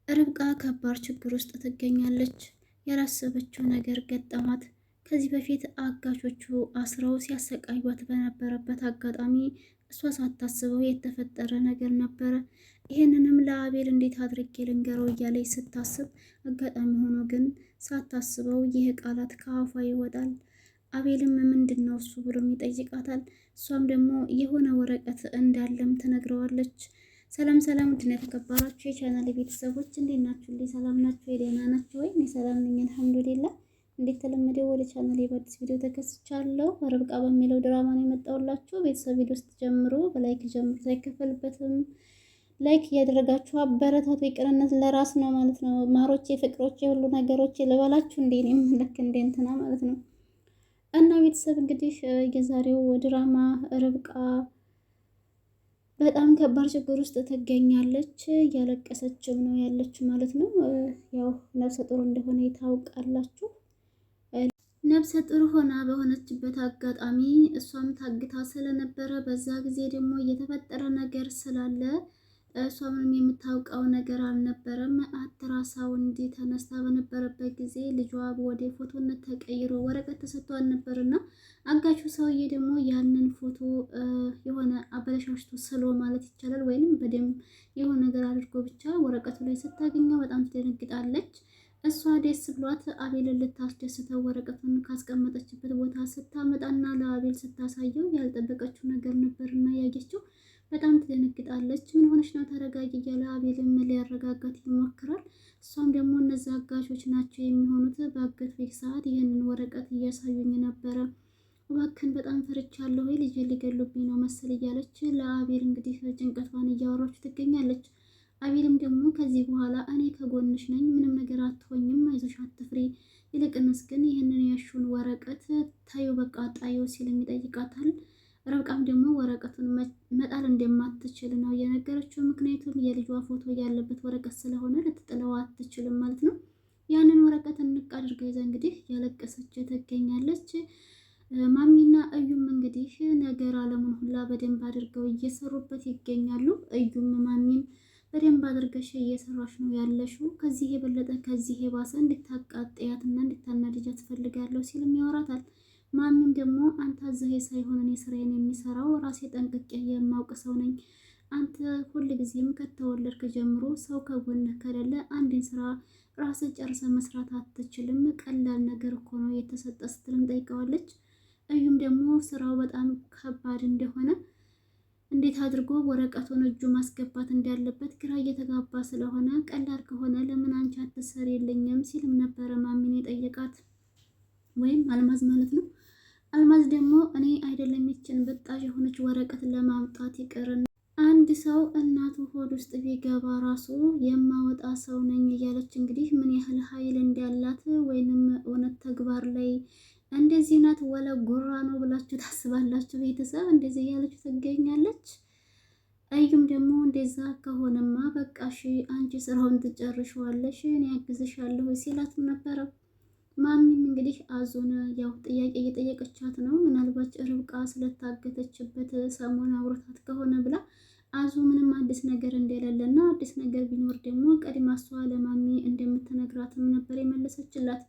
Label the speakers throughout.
Speaker 1: ርብቃ ከባድ ችግር ውስጥ ትገኛለች። ያላሰበችው ነገር ገጠማት። ከዚህ በፊት አጋቾቹ አስረው ሲያሰቃዩት በነበረበት አጋጣሚ እሷ ሳታስበው የተፈጠረ ነገር ነበረ። ይህንንም ለአቤል እንዴት አድርጌ ልንገረው እያለች ስታስብ አጋጣሚ ሆኖ ግን ሳታስበው ይህ ቃላት ከአፏ ይወጣል። አቤልም ምንድን ነው እሱ ብሎም ይጠይቃታል። እሷም ደግሞ የሆነ ወረቀት እንዳለም ትነግረዋለች። ሰላም ሰላም፣ ውድና የተከበራችሁ የቻናል ቤተሰቦች እንዴት ናችሁ? ሰላም ናችሁ? የደህና ናችሁ ወይ? እኔ ሰላም ነኝ አልሐምዱሊላህ። እንዴት ተለመደው ወደ ቻናል በአዲስ ቪዲዮ ተከስቻለሁ። ርብቃ በሚለው ድራማ ነው የመጣሁላችሁ። ቤተሰብ ቪዲዮ ስትጀምሩ በላይክ ጀምሩ፣ ሳይከፈልበትም ላይክ እያደረጋችሁ አበረታቱ። የቅንነት ለራስ ነው ማለት ነው። ማሮቼ፣ ፍቅሮቼ፣ ሁሉ ነገሮቼ ልበላችሁ እንዴ ነው ልክ እንደ እንትና ማለት ነው። እና ቤተሰብ እንግዲህ የዛሬው ድራማ ርብቃ በጣም ከባድ ችግር ውስጥ ትገኛለች። እያለቀሰችም ነው ያለችው ማለት ነው። ያው ነፍሰ ጡር እንደሆነ ታውቃላችሁ። ነፍሰ ጡር ሆና በሆነችበት አጋጣሚ እሷም ታግታ ስለነበረ በዛ ጊዜ ደግሞ እየተፈጠረ ነገር ስላለ እሷ ምንም የምታውቀው ነገር አልነበረም። አልትራሳውንድ ተነስታ በነበረበት ጊዜ ልጇ ወደ ፎቶነት ተቀይሮ ወረቀት ተሰጥቷል ነበርና አጋቹ ሰውዬ ደግሞ ያንን ፎቶ የሆነ አበለሻሽቶ ስሎ ማለት ይቻላል፣ ወይንም በደንብ የሆነ ነገር አድርጎ ብቻ ወረቀቱ ላይ ስታገኘው በጣም ትደነግጣለች። እሷ ደስ ብሏት አቤልን ልታስደስተው ወረቀቱን ካስቀመጠችበት ቦታ ስታመጣና ለአቤል ስታሳየው ያልጠበቀችው ነገር ነበርና ያየችው በጣም ትደነግጣለች። ምን ሆነች ነው? ተረጋጊ እያለ አቤልም ሊያረጋጋት ይሞክራል። እሷም ደግሞ እነዚህ አጋቾች ናቸው የሚሆኑት፣ በአገት ሰዓት ይህንን ወረቀት እያሳዩኝ ነበረ፣ እባክን በጣም ፈርቻለሁ፣ ልጅ ሊገሉብኝ ነው መሰል እያለች ለአቤል እንግዲህ ጭንቀቷን እያወራች ትገኛለች። አቤልም ደግሞ ከዚህ በኋላ እኔ ከጎንሽ ነኝ፣ ምንም ነገር አትሆኝም፣ አይዞሽ፣ አትፍሪ፣ ይልቅንስ ግን ይህንን ያሹን ወረቀት ታዩ በቃ ጣዩ ሲልም ይጠይቃታል። ርብቃም ደግሞ ወረቀቱን መጣል እንደማትችል ነው የነገረችው። ምክንያቱም የልጇ ፎቶ ያለበት ወረቀት ስለሆነ ልትጥለው አትችልም ማለት ነው። ያንን ወረቀት እንቅ አድርጋ ይዛ እንግዲህ ያለቀሰች ትገኛለች። ማሚና እዩም እንግዲህ ነገር አለሙን ሁላ በደንብ አድርገው እየሰሩበት ይገኛሉ። እዩም ማሚን በደንብ አድርገሽ እየሰራሽ ነው ያለሽው፣ ከዚህ የበለጠ ከዚህ የባሰ እንድታቃጥያትና እንድታናድጃት ትፈልጋለሁ ሲልም ያወራታል። ማሚም ደግሞ አንተ አዘሄ ሳይሆን እኔ ስራዬን የሚሰራው ራሴ ጠንቅቄ የማውቅ ሰው ነኝ። አንተ ሁል ጊዜም ከተወለድክ ጀምሮ ሰው ከጎንህ ከሌለ አንድን ስራ ራስህ ጨርሰ መስራት አትችልም። ቀላል ነገር እኮ ነው የተሰጠ ስትልም ጠይቀዋለች። እዩም ደግሞ ስራው በጣም ከባድ እንደሆነ እንዴት አድርጎ ወረቀቱን እጁ ማስገባት እንዳለበት ግራ እየተጋባ ስለሆነ ቀላል ከሆነ ለምን አንቺ አትሰሪ የለኝም ሲልም ነበረ ማሚን የጠየቃት፣ ወይም አልማዝ ማለት ነው። አልማዝ ደግሞ እኔ አይደለም ይችን በጣሽ የሆነች ወረቀት ለማምጣት ይቅርና አንድ ሰው እናቱ ሆድ ውስጥ ቢገባ ራሱ የማወጣ ሰው ነኝ እያለች እንግዲህ ምን ያህል ኃይል እንዳላት ወይንም እውነት ተግባር ላይ እንደዚህ ናት ወለ ጉራ ነው ብላችሁ ታስባላችሁ? ቤተሰብ እንደዚህ እያለች ትገኛለች። እዩም ደግሞ እንደዛ ከሆነማ በቃሽ አንቺ ስራውን ትጨርሸዋለሽ እኔ ያግዝሻለሁ ሲላትም ነበረ። ማሚም እንግዲህ አዞን ያው ጥያቄ እየጠየቀቻት ነው። ምናልባት ርብቃ ስለታገተችበት ሰሞን አውርታት ከሆነ ብላ አዞ ምንም አዲስ ነገር እንደሌለና አዲስ ነገር ቢኖር ደግሞ ቀድማ እሷ ለማሚ እንደምትነግራትም ነበር የመለሰችላት።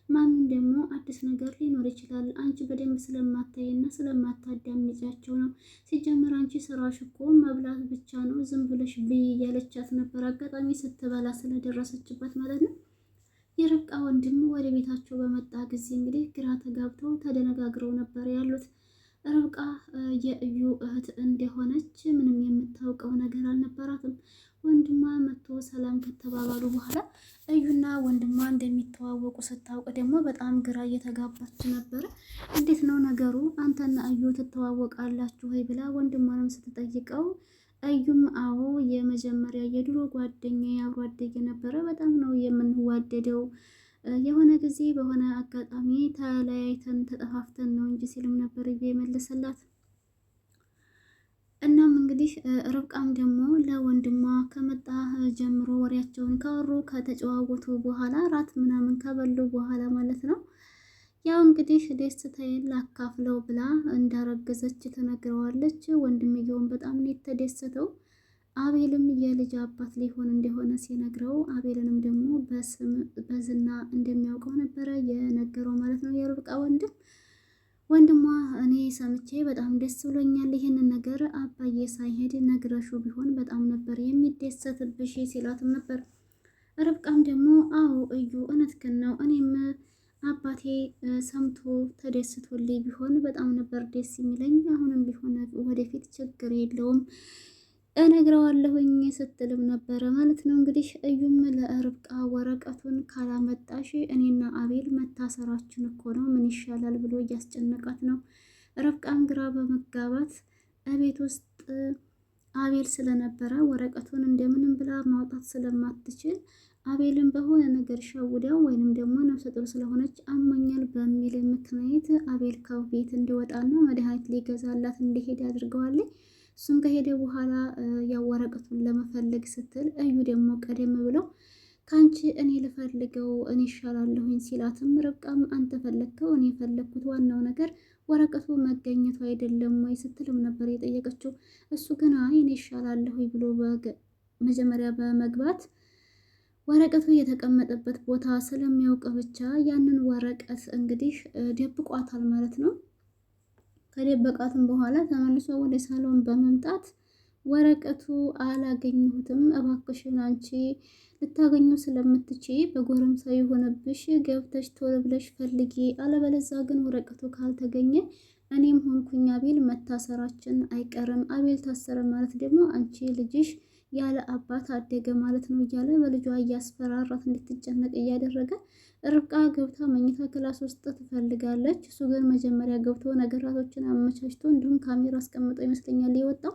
Speaker 1: ማሚም ደግሞ አዲስ ነገር ሊኖር ይችላል፣ አንቺ በደንብ ስለማታይና ስለማታዳምጫቸው ነው። ሲጀመር አንቺ ስራሽ እኮ መብላት ብቻ ነው፣ ዝም ብለሽ ብይ እያለቻት ነበር። አጋጣሚ ስትበላ ስለደረሰችበት ማለት ነው። የርብቃ ወንድም ወደ ቤታቸው በመጣ ጊዜ እንግዲህ ግራ ተጋብተው ተደነጋግረው ነበር ያሉት። ርብቃ የእዩ እህት እንደሆነች ምንም የምታውቀው ነገር አልነበራትም። ወንድሟ መጥቶ ሰላም ከተባባሉ በኋላ እዩና ወንድሟ እንደሚተዋወቁ ስታውቅ ደግሞ በጣም ግራ እየተጋባች ነበረ። እንዴት ነው ነገሩ? አንተና እዩ ትተዋወቃላችሁ ወይ ብላ ወንድሟንም ስትጠይቀው እዩም አዎ የመጀመሪያ የድሮ ጓደኛ አብሮ አደጌ ነበረ፣ በጣም ነው የምንዋደደው፣ የሆነ ጊዜ በሆነ አጋጣሚ ተለያይተን ተጠፋፍተን ነው እንጂ ሲልም ነበር እዩ የመለሰላት። እናም እንግዲህ ርብቃም ደግሞ ለወንድሟ ከመጣ ጀምሮ ወሬያቸውን ካወሩ ከተጨዋወቱ በኋላ ራት ምናምን ከበሉ በኋላ ማለት ነው ያው እንግዲህ ደስታዬን ላካፍለው ብላ እንዳረገዘች ተነግረዋለች። ወንድምየውን በጣም ነው የተደሰተው። አቤልም የልጅ አባት ሊሆን እንደሆነ ሲነግረው አቤልንም ደግሞ በስም በዝና እንደሚያውቀው ነበረ የነገረው ማለት ነው። የርብቃ ወንድሟ እኔ ሰምቼ በጣም ደስ ብሎኛል። ይህንን ነገር አባዬ ሳይሄድ ነግረሹ ቢሆን በጣም ነበር የሚደሰትብሽ ሲላትም ነበር። ርብቃም ደግሞ አዎ እዩ እውነትህን ነው፣ እኔም አባቴ ሰምቶ ተደስቶልኝ ቢሆን በጣም ነበር ደስ የሚለኝ። አሁንም ቢሆን ወደፊት ችግር የለውም እነግረዋለሁኝ ስትልም ነበረ ማለት ነው። እንግዲህ እዩም ለርብቃ ወረቀቱን ካላመጣሽ እኔና አቤል መታሰራችን እኮ ነው፣ ምን ይሻላል ብሎ እያስጨነቃት ነው። ርብቃም ግራ በመጋባት እቤት ውስጥ አቤል ስለነበረ ወረቀቱን እንደምንም ብላ ማውጣት ስለማትችል አቤልን በሆነ ነገር ሸውደው ወይንም ደግሞ ነፍሰ ጡር ስለሆነች አሞኛል በሚል ምክንያት አቤል ከቤት እንዲወጣና መድኃኒት ሊገዛላት እንዲሄድ አድርገዋለች። እሱም ከሄደ በኋላ ያው ወረቀቱን ለመፈለግ ስትል እዩ ደግሞ ቀደም ብለው ከአንቺ እኔ ልፈልገው እኔ ይሻላለሁኝ ሲላትም ርብቃም አንተ ፈለግከው እኔ የፈለግኩት ዋናው ነገር ወረቀቱ መገኘቱ አይደለም ወይ ስትልም ነበር የጠየቀችው። እሱ ግን አይ እኔ ይሻላለሁኝ ብሎ መጀመሪያ በመግባት ወረቀቱ የተቀመጠበት ቦታ ስለሚያውቅ ብቻ ያንን ወረቀት እንግዲህ ደብቋታል ማለት ነው። ከደበቃትም በኋላ ተመልሶ ወደ ሳሎን በመምጣት ወረቀቱ አላገኘሁትም፣ እባክሽን አንቺ ልታገኙ ስለምትችይ በጎረምሳ የሆነብሽ ገብተሽ ቶሎ ብለሽ ፈልጊ፣ አለበለዛ ግን ወረቀቱ ካልተገኘ እኔም ሆንኩኝ አቤል መታሰራችን አይቀርም። አቤል ታሰረ ማለት ደግሞ አንቺ ልጅሽ ያለ አባት አደገ ማለት ነው እያለ በልጇ እያስፈራራት እንድትጨነቅ እያደረገ ርብቃ ገብታ መኝታ ክላስ ውስጥ ትፈልጋለች። እሱ ግን መጀመሪያ ገብቶ ነገራቶችን አመቻችቶ እንዲሁም ካሜራ አስቀምጦ ይመስለኛል የወጣው።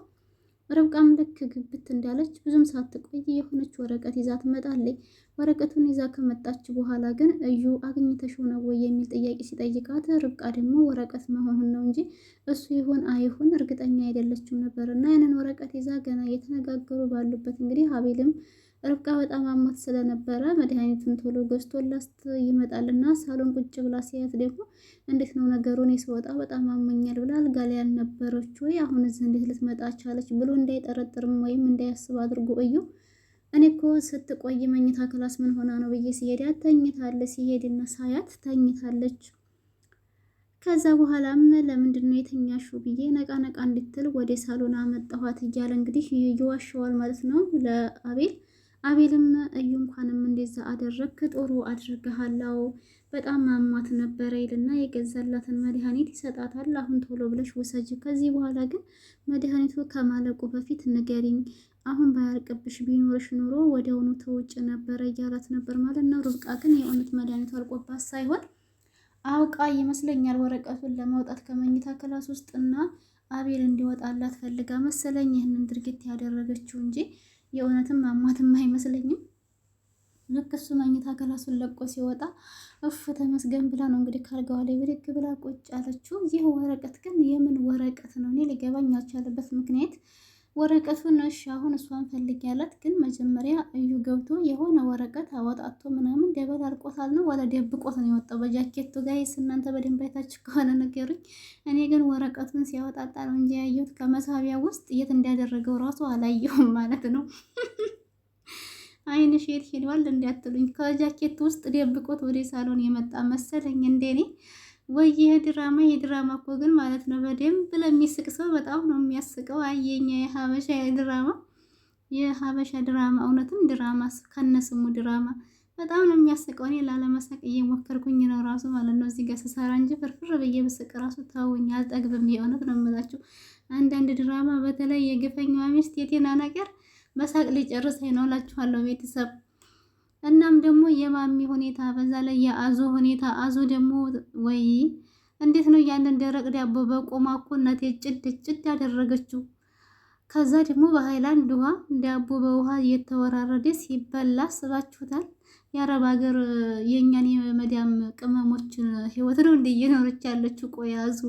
Speaker 1: ርብቃም ልክ ግብት እንዳለች ብዙም ሳትቆይ የሆነች ወረቀት ይዛ ትመጣለች። ወረቀቱን ይዛ ከመጣች በኋላ ግን እዩ አግኝተሽው ነው ወይ የሚል ጥያቄ ሲጠይቃት ርብቃ ደግሞ ወረቀት መሆኑን ነው እንጂ እሱ ይሁን አይሁን እርግጠኛ አይደለችም ነበር። እና ያንን ወረቀት ይዛ ገና እየተነጋገሩ ባሉበት እንግዲህ አቤልም ርብቃ በጣም አሟት ስለነበረ መድኃኒቱን ቶሎ ገዝቶላት ይመጣልና ሳሎን ቁጭ ብላ ሲያት ደግሞ እንዴት ነው ነገሩ? እኔ ስወጣ በጣም አሞኛል ብላ አልጋ ላይ ያልነበረች ወይ አሁን እዚህ እንዴት ልትመጣ ቻለች ብሎ እንዳይጠረጥርም ወይም እንዳያስብ አድርጎ እዩ እኔ እኮ ስትቆይ መኝታ ክላስ ምን ሆና ነው ብዬ ሲሄድ ተኝታለች፣ ሲሄድና ሳያት ተኝታለች። ከዛ በኋላም ለምንድን ነው የተኛሽው ብዬ ነቃ ነቃ እንድትል ወደ ሳሎን አመጣኋት እያለ እንግዲህ ይዋሸዋል ማለት ነው ለአቤል። አቤልም እዩ እንኳንም እንደዛ አደረግክ ጥሩ አድርገሃላው በጣም ማሟት ነበረ ይልና የገዛላትን መድኃኒት ይሰጣታል። አሁን ቶሎ ብለሽ ውሰጅ፣ ከዚህ በኋላ ግን መድኃኒቱ ከማለቁ በፊት ንገሪኝ፣ አሁን ባያልቅብሽ ቢኖርሽ ኑሮ ወዲያውኑ ተውጭ ነበረ እያላት ነበር ማለት ነው። ርብቃ ግን የእውነት መድኃኒቱ አልቆባት ሳይሆን አውቃ ይመስለኛል ወረቀቱን ለማውጣት ከመኝታ ክላስ ውስጥና አቤል እንዲወጣላት ፈልጋ መሰለኝ ይህንን ድርጊት ያደረገችው እንጂ የእውነትም አሟትም አይመስለኝም። ልክ እሱ መኝታ ክላሱን ለቆ ሲወጣ እፍ ተመስገን ብላ ነው እንግዲህ ካልጋዋ ላይ ብድግ ብላ ቁጭ አለችው። ይህ ወረቀት ግን የምን ወረቀት ነው? እኔ ሊገባኝ ያልቻለበት ምክንያት ወረቀቱን እሺ አሁን እሷን ፈልግ ያላት ግን መጀመሪያ እዩ ገብቶ የሆነ ወረቀት አወጣቶ ምናምን ደበል አልቆታል ነው ወላ ደብቆት ነው የወጣው በጃኬቱ ጋር። እናንተ በደንብ አይታችሁ ከሆነ ነገሩኝ። እኔ ግን ወረቀቱን ሲያወጣጣ ነው እንጂ ያየሁት ከመሳቢያ ውስጥ የት እንዳደረገው ራሱ አላየሁም ማለት ነው። አይንሽ የት ሄዷል እንዲያትሉኝ ከጃኬቱ ውስጥ ደብቆት ወደ ሳሎን የመጣ መሰለኝ እንደኔ። ወይ የድራማ እኮ ግን ማለት ነው በደንብ ለሚስቅ ሰው በጣም ነው የሚያስቀው። አየኛ የሀበሻ ድራማ እውነትም ድራማ ከነስሙ ድራማ በጣም ነው የሚያስቀው። እኔ ላለመሳቅ እየሞከርኩኝ ነው ራሱ ማለት ነው እዚህ ጋር ስሰራ እንጂ ፍርፍር ብዬ ብስቅ ራሱ ታውኝ አልጠግብም። የእውነት ነው የምላችሁ አንዳንድ ድራማ በተለይ የግፈኛዋ ሚስት የቴና ነገር መሳቅ ሊጨርሰኝ ነው እላችኋለሁ ቤተሰብ። እናም ደግሞ የማሚ ሁኔታ በዛ ላይ የአዞ ሁኔታ አዞ ደግሞ ወይ እንዴት ነው ያንን ደረቅ ዳቦ በቆማ እኮ እናቴ ጭድ ያደረገችው። ከዛ ደግሞ በሃይላንድ ውሃ ዳቦ በውሃ እየተወራረደ ሲበላ አስባችሁታል? የአረብ ሀገር የእኛን የመዳም ቅመሞች ህይወት ነው እንደ እየኖረች ያለችው። ቆይ አዞ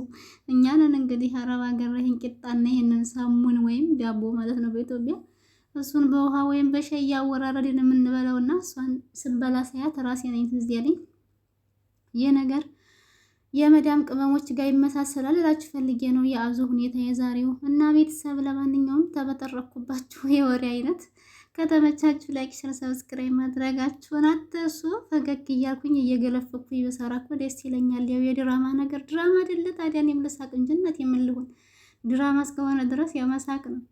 Speaker 1: እኛንን እንግዲህ አረብ ሀገር ይህን ቂጣና ይህንን ሳሙን ወይም ዳቦ ማለት ነው በኢትዮጵያ እሱን በውሃ ወይም በሻይ እያወራረድን የምንበላውና እሷን ስበላ ሳያት ራሴ ነኝ ትዝ ያለኝ። ይህ ነገር የመዳም ቅመሞች ጋር ይመሳሰላል እላችሁ ፈልጌ ነው የአብዙ ሁኔታ የዛሬው እና ቤተሰብ። ለማንኛውም ተበጠረኩባችሁ የወሬ አይነት። ከተመቻችሁ ላይክ፣ ሸር፣ ሰብስክራይብ ማድረጋችሁን አትርሱ። ፈገግ እያልኩኝ እየገለፈኩኝ በሰራ እኮ ደስ ይለኛል። ያው የድራማ ነገር ድራማ አይደለ ታዲያ? እኔም ልሳቅ እንጂ እናት የምልሁን ድራማ እስከሆነ ድረስ ያው መሳቅ ነው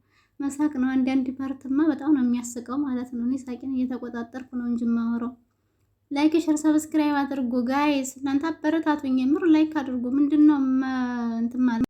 Speaker 1: መሳቅ ነው። አንዳንድ ፓርትማ በጣም ነው የሚያስቀው ማለት ነው። እኔ ሳቂን እየተቆጣጠርኩ ነው እንጂ የማወራው። ላይክ ሸር ሰብስክራይብ አድርጉ ጋይስ። እናንተ አበረታቱኝ። የምር ላይክ አድርጉ። ምንድነው እንትን ማለት